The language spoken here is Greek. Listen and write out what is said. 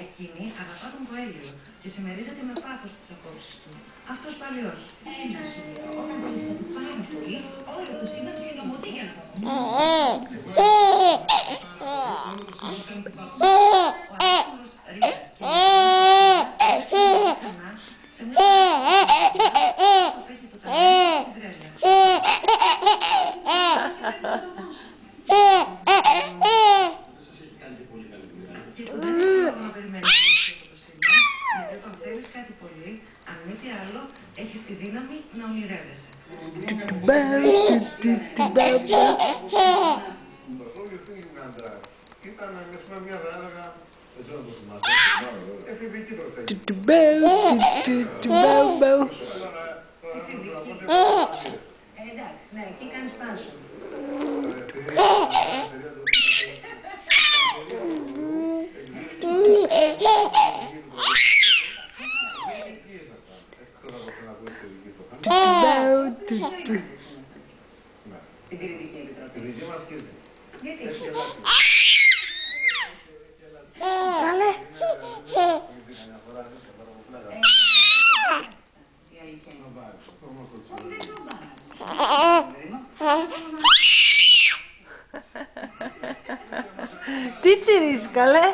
Εκείνη αγαπά τον Κοέλιο και συμμερίζεται με πάθος τις απόψεις του. Αυτός πάλι όχι. Ένα σου λέω, όταν πολυστατεί πάρα πολύ, όλο το σύμπαν συνομωτεί για αυτό. Ο άσχολος Ρίτας και ξανά σε μια που έχει το ταλέντο στην τρέλια. Και δεν θέλω να περιμένεις το σύμπαν, γιατί όταν θέλεις κάτι πολύ, αν μη τι άλλο, έχεις τη δύναμη να ονειρεύεσαι. Ήταν με μια δάραγα, δεν ξέρω να το θυμάται, εφηβική προσέγγιση. Εντάξει, ναι, εκεί κάνεις πάσο. Την κριτική επιτροπή. Την δική μας κύρση. Γιατί? Καλέ. Τι τσιρίζεις, καλέ.